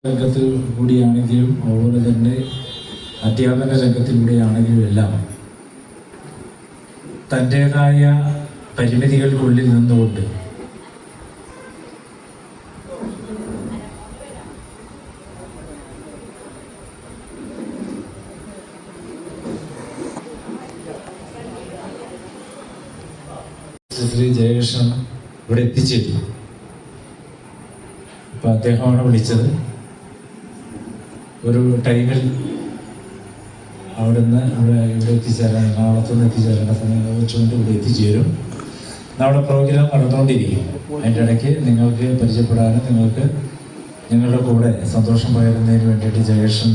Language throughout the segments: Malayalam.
രംഗത്ത് കൂടിയാണെങ്കിലും അതുപോലെ തന്നെ അധ്യാപന രംഗത്തിലൂടെയാണെങ്കിലും എല്ലാം തൻ്റേതായ പരിമിതികൾക്കുള്ളിൽ നിന്നുകൊണ്ട് ശ്രീ ജയകൃഷ്ണൻ ഇവിടെ എത്തിച്ചേരും. അപ്പോൾ അദ്ദേഹമാണ് വിളിച്ചത്. ഒരു ടൈമിൽ അവിടുന്ന് ഇവിടെ എത്തിച്ചേരാൻ, എറണാകുളത്തുനിന്ന് എത്തിച്ചേരേണ്ട സമയം വെച്ചുകൊണ്ട് ഇവിടെ എത്തിച്ചേരും. നമ്മുടെ പ്രോഗ്രാം നടന്നുകൊണ്ടിരിക്കും. അതിൻ്റെ ഇടയ്ക്ക് നിങ്ങൾക്ക് പരിചയപ്പെടാനും നിങ്ങളുടെ കൂടെ സന്തോഷം പകരുന്നതിന് വേണ്ടിയിട്ട് ജയകൃഷ്ണൻ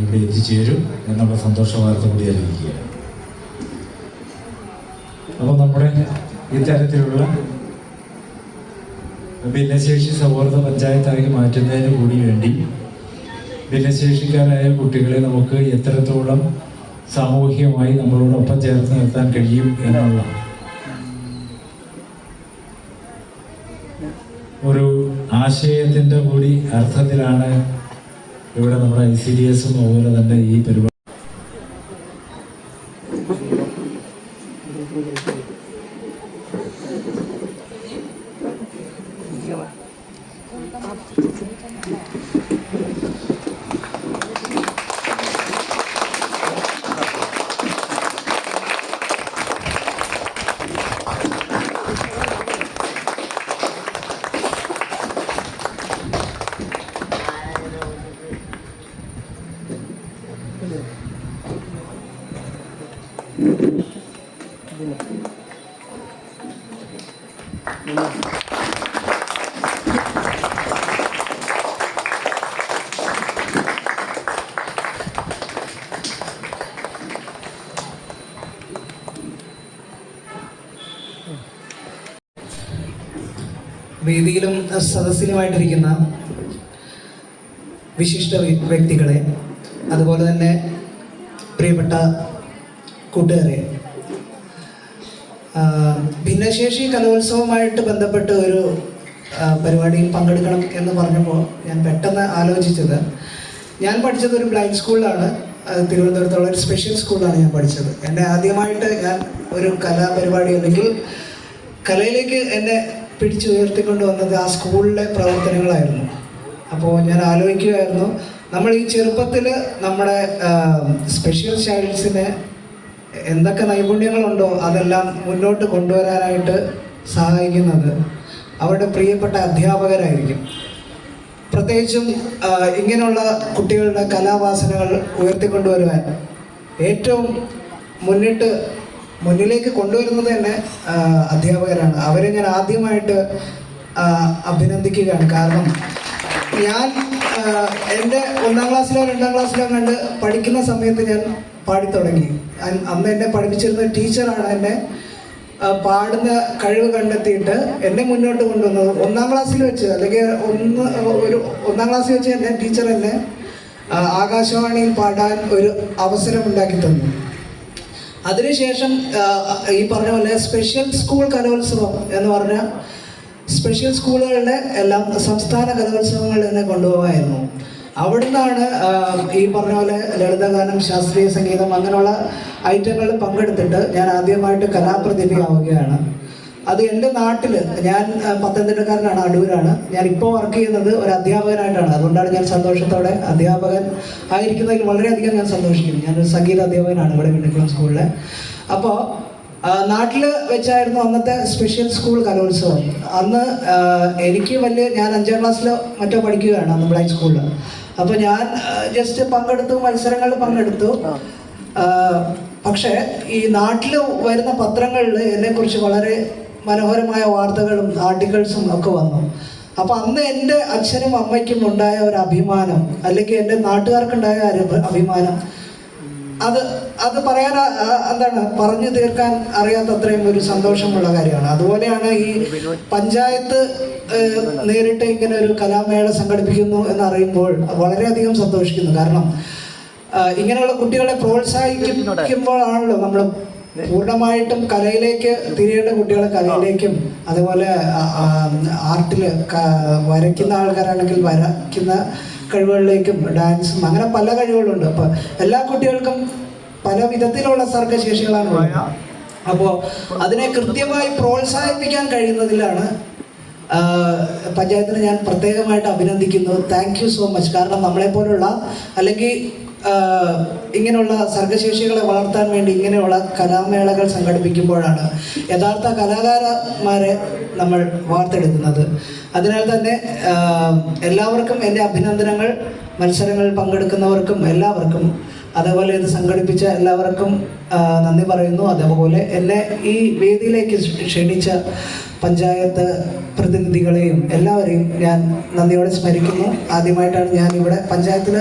ഇവിടെ എത്തിച്ചേരും എന്നുള്ള സന്തോഷ വാർത്ത കൂടി അറിയിക്കുകയാണ്. അപ്പോൾ നമ്മുടെ ഇത്തരത്തിലുള്ള ഭിന്നശേഷി സൗഹൃദ പഞ്ചായത്താക്കി മാറ്റുന്നതിന് കൂടി വേണ്ടി ഭിന്നശേഷിക്കാരായ കുട്ടികളെ നമുക്ക് എത്രത്തോളം സാമൂഹികമായി നമ്മളോടൊപ്പം ചേർത്ത് നിർത്താൻ കഴിയും എന്നുള്ള ഒരു ആശയത്തിൻ്റെ കൂടി അർത്ഥത്തിലാണ് ഇവിടെ നമ്മുടെ ICDSും അതുപോലെ തന്നെ ഈ പരിപാടി വേദിയിലും സദസ്സിലുമായിട്ടിരിക്കുന്ന വിശിഷ്ട വ്യക്തികളെ, അതുപോലെ തന്നെ പ്രിയപ്പെട്ട കൂട്ടുകാരെ, ഭിന്നശേഷി കലോത്സവമായിട്ട് ബന്ധപ്പെട്ട് ഒരു പരിപാടിയിൽ പങ്കെടുക്കണം എന്ന് പറഞ്ഞപ്പോൾ ഞാൻ പെട്ടെന്ന് ആലോചിച്ചത്, ഞാൻ പഠിച്ചത് ഒരു ബ്ലൈൻഡ് സ്കൂളിലാണ്. തിരുവനന്തപുരത്തുള്ള ഒരു സ്പെഷ്യൽ സ്കൂളിലാണ് ഞാൻ പഠിച്ചത്. എന്നെ ആദ്യമായിട്ട് ഞാൻ ഒരു കലാപരിപാടി അല്ലെങ്കിൽ കലയിലേക്ക് എന്നെ പിടിച്ചുയർത്തിക്കൊണ്ട് വന്നത് ആ സ്കൂളിലെ പ്രവർത്തനങ്ങളായിരുന്നു. അപ്പോൾ ഞാൻ ആലോചിക്കുകയായിരുന്നു, നമ്മൾ ഈ ചെറുപ്പത്തിൽ നമ്മുടെ സ്പെഷ്യൽ ചൈൽഡ്സിന് എന്തൊക്കെ നൈപുണ്യങ്ങളുണ്ടോ അതെല്ലാം മുന്നോട്ട് കൊണ്ടുവരാനായിട്ട് സഹായിക്കുന്നത് അവരുടെ പ്രിയപ്പെട്ട അധ്യാപകരായിരിക്കും. പ്രത്യേകിച്ചും ഇങ്ങനെയുള്ള കുട്ടികളുടെ കലാവാസനകൾ ഉയർത്തിക്കൊണ്ടുവരുവാൻ ഏറ്റവും മുന്നിലേക്ക് കൊണ്ടുവരുന്നത് തന്നെ അധ്യാപകരാണ്. അവരെ ഞാൻ ആദ്യമായിട്ട് അഭിനന്ദിക്കുകയാണ്. കാരണം ഞാൻ എൻ്റെ 1ാം ക്ലാസ്സിലോ 2ാം ക്ലാസ്സിലോ കണ്ട് പഠിക്കുന്ന സമയത്ത് ഞാൻ പാടിത്തുടങ്ങി. അന്ന് എന്നെ പഠിപ്പിച്ചിരുന്ന ടീച്ചറാണ് എന്നെ പാടുന്ന കഴിവ് കണ്ടെത്തിയിട്ട് എന്നെ മുന്നോട്ട് കൊണ്ടുവന്നത്. 1ാം ക്ലാസ്സിൽ വെച്ച് അല്ലെങ്കിൽ 1ാം ക്ലാസ്സിൽ വെച്ച് എൻ്റെ ടീച്ചർ എന്നെ ആകാശവാണിയിൽ പാടാൻ ഒരു അവസരം ഉണ്ടാക്കി തന്നു. അതിനുശേഷം ഈ പറഞ്ഞ പോലെ സ്പെഷ്യൽ സ്കൂൾ കലോത്സവം എന്ന് പറഞ്ഞാൽ സ്പെഷ്യൽ സ്കൂളുകളുടെ എല്ലാം സംസ്ഥാന കലോത്സവങ്ങൾ തന്നെ കൊണ്ടുപോകാമായിരുന്നു. അവിടുന്നാണ് ഈ പറഞ്ഞ പോലെ ലളിതഗാനം, ശാസ്ത്രീയ സംഗീതം അങ്ങനെയുള്ള ഐറ്റങ്ങളിൽ പങ്കെടുത്തിട്ട് ഞാൻ ആദ്യമായിട്ട് കലാപ്രതിഭയാവുകയാണ്. അത് എൻ്റെ നാട്ടിൽ, ഞാൻ പത്തനംതിട്ടക്കാരനാണ്, അടൂരാണ്. ഞാൻ ഇപ്പോൾ വർക്ക് ചെയ്യുന്നത് ഒരു അധ്യാപകനായിട്ടാണ്. അതുകൊണ്ടാണ് ഞാൻ സന്തോഷത്തോടെ അധ്യാപകൻ ആയിരിക്കുന്നതിൽ വളരെയധികം ഞാൻ സന്തോഷിക്കുന്നു. ഞാനൊരു സംഗീത അധ്യാപകനാണ് ഇവിടെ മിണ്ടക്കുളം സ്കൂളിൽ. അപ്പോൾ നാട്ടിൽ വെച്ചായിരുന്നു അന്നത്തെ സ്പെഷ്യൽ സ്കൂൾ കലോത്സവം. അന്ന് എനിക്ക് ഞാൻ 5ാം ക്ലാസ്സിലോ മറ്റോ പഠിക്കുകയാണ് അന്ന് ബ്ലൈൻഡ് സ്കൂളിൽ. അപ്പോൾ ഞാൻ ജസ്റ്റ് മത്സരങ്ങളിൽ പങ്കെടുത്തു. പക്ഷേ ഈ നാട്ടിൽ വരുന്ന പത്രങ്ങളിൽ എന്നെക്കുറിച്ച് വളരെ മനോഹരമായ വാർത്തകളും ആർട്ടിക്കിൾസും ഒക്കെ വന്നു. അപ്പോൾ അന്ന് എൻ്റെ അച്ഛനും അമ്മയ്ക്കും ഉണ്ടായ ഒരു അഭിമാനം, അല്ലെങ്കിൽ എൻ്റെ നാട്ടുകാർക്കുണ്ടായ ഒരു അഭിമാനം, അത് പറയാൻ പറഞ്ഞു തീർക്കാൻ അറിയാത്തത്രയും ഒരു സന്തോഷമുള്ള കാര്യമാണ്. അതുപോലെയാണ് ഈ പഞ്ചായത്ത് നേരിട്ട് ഇങ്ങനെ ഒരു കലാമേള സംഘടിപ്പിക്കുന്നു എന്നറിയുമ്പോൾ വളരെയധികം സന്തോഷിക്കുന്നു. കാരണം ഇങ്ങനെയുള്ള കുട്ടികളെ പ്രോത്സാഹിപ്പിക്കുമ്പോഴാണല്ലോ നമ്മൾ പൂർണ്ണമായിട്ടും കലയിലേക്ക് തിരിയേണ്ട കുട്ടികൾ കലയിലേക്കും, അതുപോലെ ആർട്ടിൽ വരയ്ക്കുന്ന ആൾക്കാരാണെങ്കിൽ വരയ്ക്കുന്ന കഴിവുകളിലേക്കും, ഡാൻസും, അങ്ങനെ പല കഴിവുകളുണ്ട്. അപ്പോൾ എല്ലാ കുട്ടികൾക്കും പല വിധത്തിലുള്ള സർഗശേഷികളാണ് ഉള്ളത്. അപ്പോൾ അതിനെ കൃത്യമായി പ്രോത്സാഹിപ്പിക്കാൻ കഴിയുന്നതിലാണ് പഞ്ചായത്തിനെ ഞാൻ പ്രത്യേകമായിട്ട് അഭിനന്ദിക്കുന്നു. Thank you so much. കാരണം നമ്മളെപ്പോലുള്ള അല്ലെങ്കിൽ ഇങ്ങനെയുള്ള സർഗശേഷികളെ വളർത്താൻ വേണ്ടി ഇങ്ങനെയുള്ള കലാമേളകൾ സംഘടിപ്പിക്കുമ്പോഴാണ് യഥാർത്ഥ കലാകാരന്മാരെ നമ്മൾ വാർത്തെടുക്കുന്നത്. അതിനാൽ തന്നെ എല്ലാവർക്കും എൻ്റെ അഭിനന്ദനങ്ങൾ. മത്സരങ്ങളിൽ പങ്കെടുക്കുന്നവർക്കും എല്ലാവർക്കും, അതേപോലെ ഇത് സംഘടിപ്പിച്ച എല്ലാവർക്കും നന്ദി പറയുന്നു. അതേപോലെ എന്നെ ഈ വേദിയിലേക്ക് ക്ഷണിച്ച പഞ്ചായത്ത് പ്രതിനിധികളെയും എല്ലാവരെയും ഞാൻ നന്ദിയോടെ സ്മരിക്കുന്നു. ആദ്യമായിട്ടാണ് ഞാൻ ഇവിടെ പഞ്ചായത്തിൽ,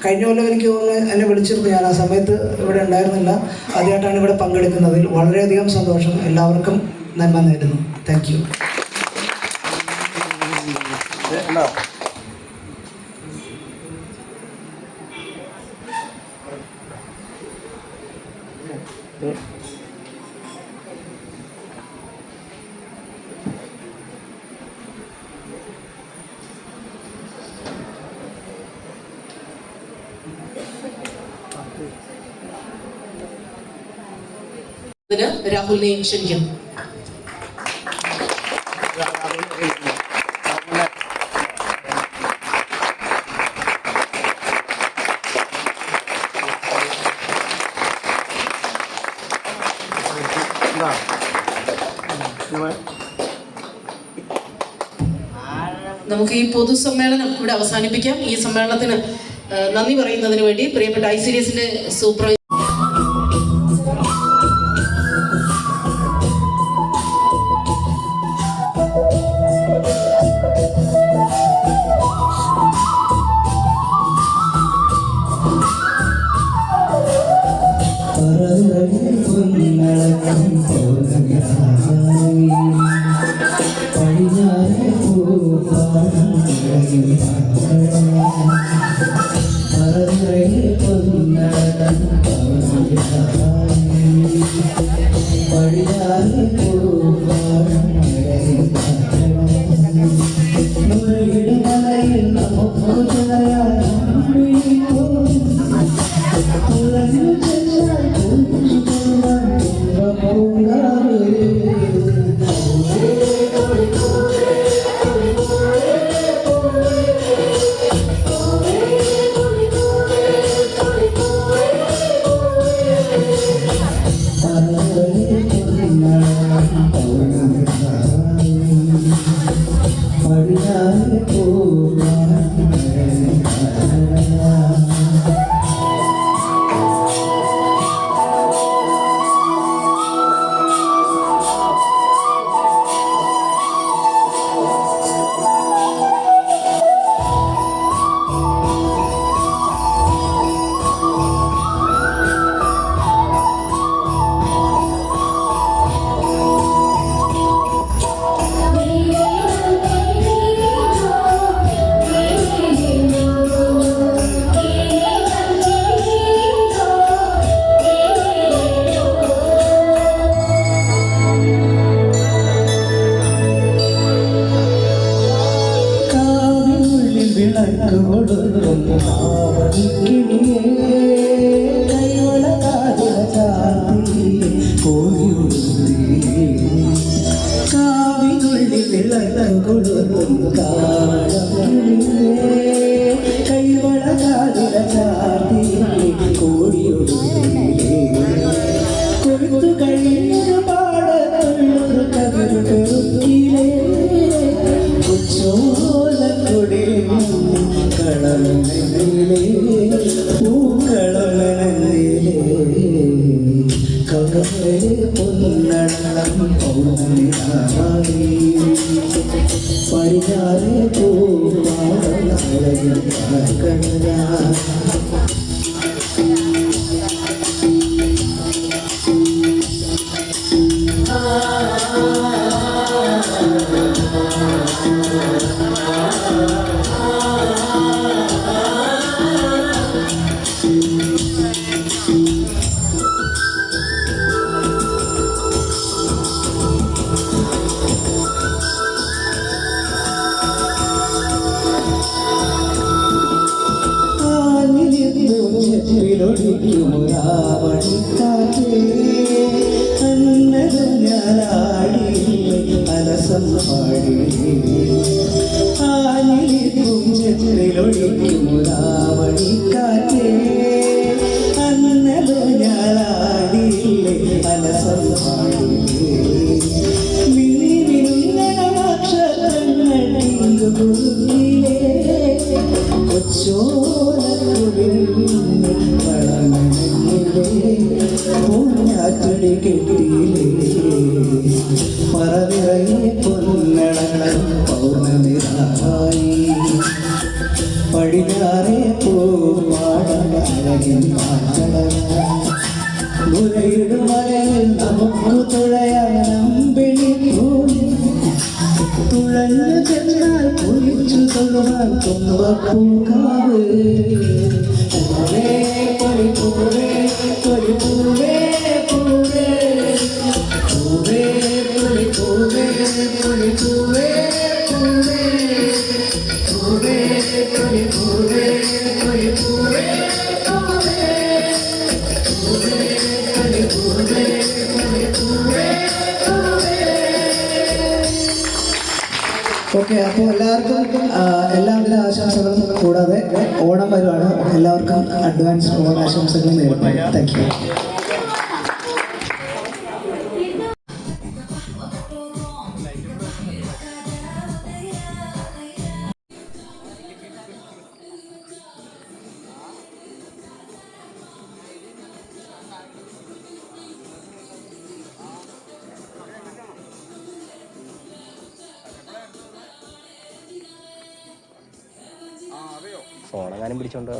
കഴിഞ്ഞ കൊല്ലം എനിക്ക് തോന്നുന്നു എന്നെ വിളിച്ചിരുന്നു, ഞാൻ ആ സമയത്ത് ഇവിടെ ഉണ്ടായിരുന്നില്ല. ആദ്യമായിട്ടാണ് ഇവിടെ പങ്കെടുക്കുന്നതിൽ വളരെയധികം സന്തോഷം. എല്ലാവർക്കും നന്മ നേരുന്നു. Thank you. രാഹുലിനെയും ക്ഷണിക്കും. നമുക്ക് ഈ പൊതുസമ്മേളനം ഇവിടെ അവസാനിപ്പിക്കാം. ഈ സമ്മേളനത്തിന് നന്ദി പറയുന്നതിന് വേണ്ടി പ്രിയപ്പെട്ട ICDSന്റെ സൂപ്പർവൈസർ ചെപ്പിലൊടിക്കുമൊരാവണിക്കാറ്റേ അന്നതും ഞാനാടിയില്ലേ അലസം പാടിയില്ലേ ആഞ്ഞിലിപ്പും ചെപ്പിലൊടിക്കുമൊരാവണിക്കാറ്റേ അന്നതും ഞാനാടിയില്ലേ അലസം പാടിയില്ലേ മിന്നി മിന്നുന്ന നക്ഷത്രങ്ങൾ കുറുകിലേ കൊച്ചോലക്കുളിൽ പൂഞ്ഞാറ്റടി കെട്ടിയിലേ പറവിറങ്ങി പൊന്നടങ്ങൾ പൗർണമിതായി പടിഞ്ഞാറേ പൂവാടകിൻ മാറ്റടങ്ങൾ മുരയിടുമലയിൽ നമുക്ക് തുഴയാനം പിടിക്കൂടി തുഴഞ്ഞു ചെന്നാൽ കുളിച്ചു തൊഴുവാൻ തുമ്പപ്പൂക്കാവ് പൂവേ കൊലി പൂവേ കൊലി പൂവേ പൂവേ പൂവേ കൊലി പൂവേ കൊലി പൂവേ പൂവേ പൂവേ കൊലി പൂവേ കൊലി പൂവേ ഓക്കെ, അപ്പോൾ എല്ലാവർക്കും എല്ലാവിധ ആശംസകളും കൂടാതെ ഓണം വരുവാണ്. എല്ലാവർക്കും അഡ്വാൻസ് ഓണം ആശംസകൾ നേരുന്നു. Thank U. ഫോണെങ്ങാനും പിടിച്ചോണ്ട്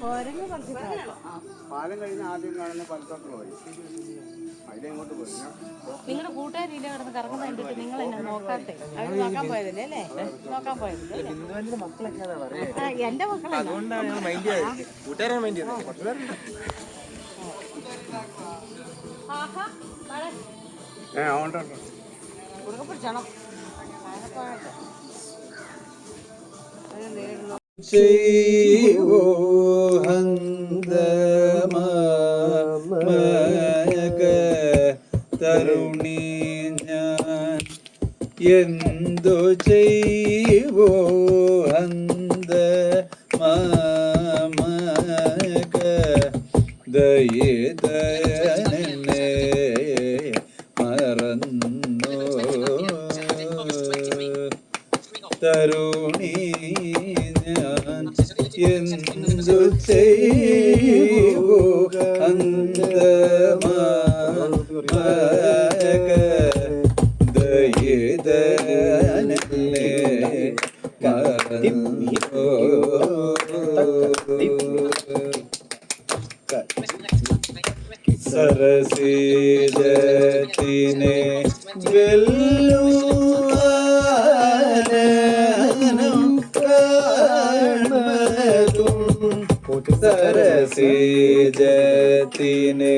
പോയിരുന്നു പാലം കഴിഞ്ഞ് ആദ്യം കാണുന്ന പലത്തോട്ട് പോയി അതിലെങ്ങോട്ട് പോയി നിങ്ങളുടെ കൂട്ടുകാരില്ല കിടന്ന് കറങ്ങുന്ന കണ്ടിട്ട് നിങ്ങൾ എന്നെ നോക്കാട്ടെ അവർ നോക്കാൻ പോയതല്ലേ അല്ലേ നോക്കാൻ പോയത് എന്റെ മക്കളല്ല പിടിച്ചണം തരുണി ഞാൻ എന്തു ചെയ്വോ അന്ത മാമക ദയദയനെ മറന്നു തരുണി ഞാൻ എന്തു ചെയ്വോ അന്ത സരസീജത്തിനെ സരസീജത്തിനെ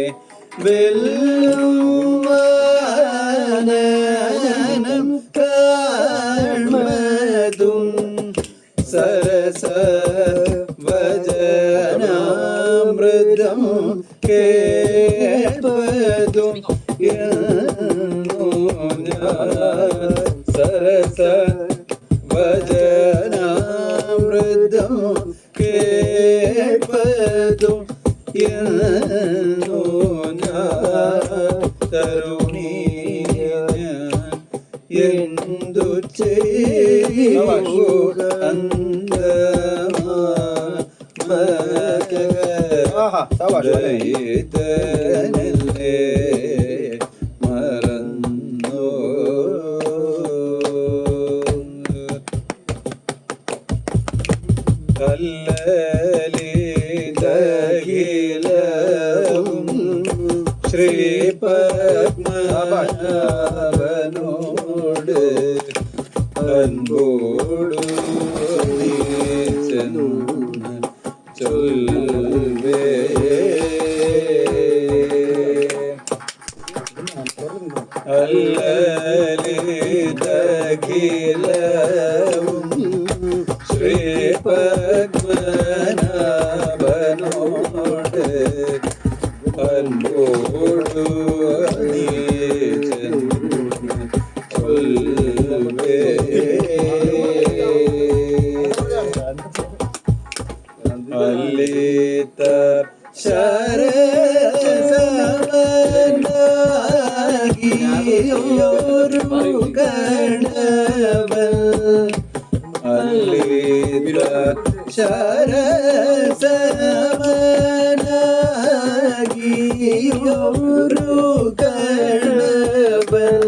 വെല്ലുവാനും കാൺമതും സരസ വചനാമൃതം കേൾപ്പതും സരസ വചനാമൃതം കേൾപ്പതും തരുണി എന്തു ചെയ്യൂ അന്തനല്ലേ മറന്നു കല്ലലിതകിലവും ശ്രീപത്മനാഭനോട് അൻപോടു നീ ചെന്ന് ചൊൽവേ. അല്ലലിതഖിലവും ശ്രീ പത്മനാഭനോട് അൻപോടു നീ ചെന്ന് ചൊൽവേ. അല്ലിത ശരസവനാകിയൊരു കടവൽ അല്ലിത ശരസവനാകിയൊരു കടവൽ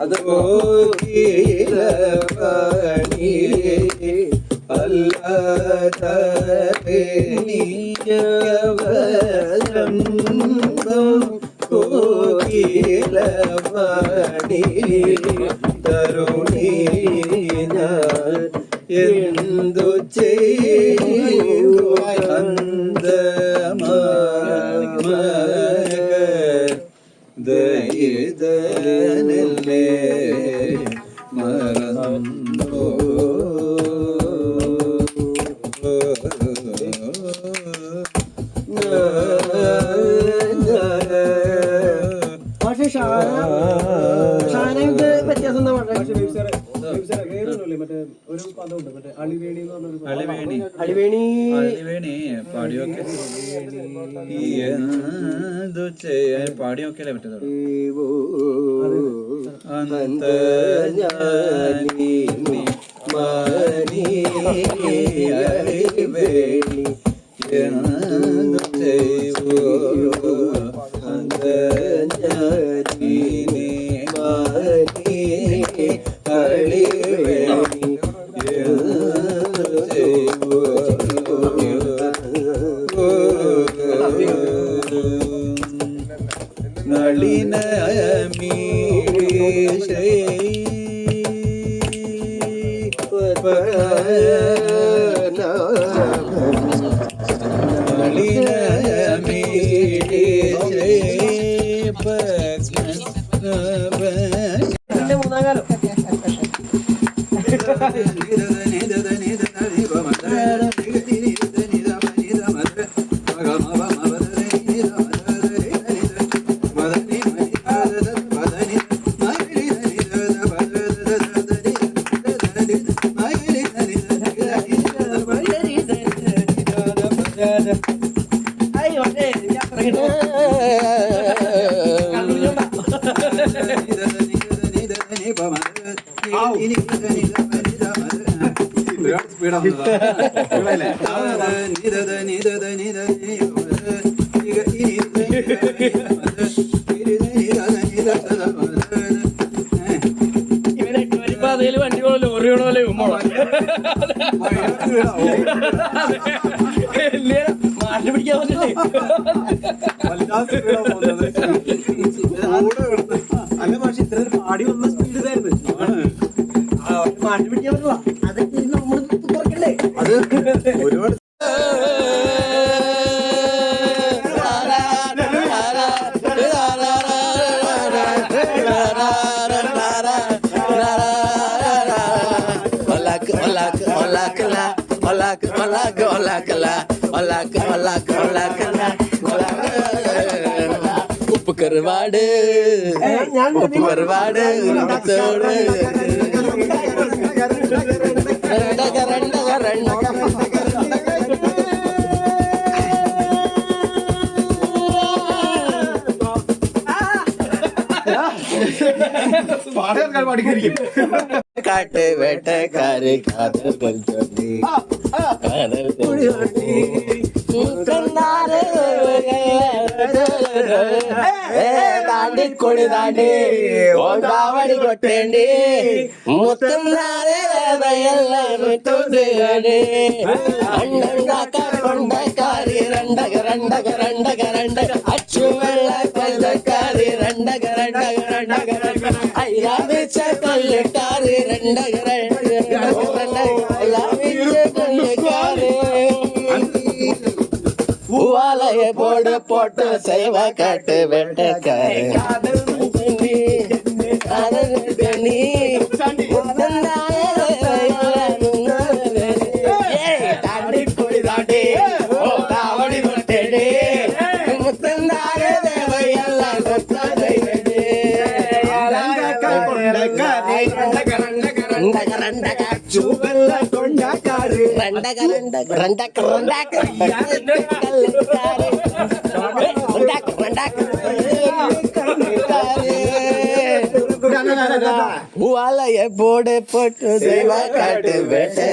അത് പോകിലപണി അല്ലാതനിക്കവലം കോകിലപണി തരുണീ ഞാൻ എന്തു ചെയ്യൂ അന്തമക ദയിതനല്ലേ മറന്നോ. പാടിയൊക്കെ എന്തു ചെയ്യാൻ പാടിയൊക്കെയല്ലേ പറ്റുന്നുള്ളൂ. അന്തജാനി മണിവേണി എന്തു ചെയ്വോ അന്തജാനി മണി അളിവേണി എന്തു ചെയ്വോ നളിനമീശേ വണ്ടി പോണല്ലോ ഓറിയണോല്ലേ മാറ്റി പിടിക്കാൻ പറ്റില്ലേ അല്ല പക്ഷെ ഇത്ര പാടി വന്ന സ്പീഡ് ഇതായിരുന്നു. മാറ്റി പിടിക്കാൻ പറ്റില്ല അതൊക്കെ നമ്മൾ തുറക്കണ്ടേ അത് ഒരുപാട് ഉപ്പ് കറുവാട് ഉപ്പ് കറുവാട് കാട്ട് വേട്ടക്കാര് കാതൽ ചൊല്ലി കാതൽ താണ്ടിക്കൊടി താണ്ടി ഓങ്കാവടി കൊട്ടേണ്ടി മുത്തം അണ്ണണ്ടാക്കാർ കൊണ്ടക്കാരി രണ്ടക രണ്ടക രണ്ടക വെള്ള കൊല്ലക്കാരി രണ്ടക രണ്ടക രണ്ടക അയ്യാവിച്ച കൊല്ലക്കാരി രണ്ടക കൊല്ലക്കാരി പൂവാലയ പോട് പോട്ട് സേവ കാട്ട് വെട്ടക്കാരി வாழைய போட போட்டு சேவா காட்டு வேட்டை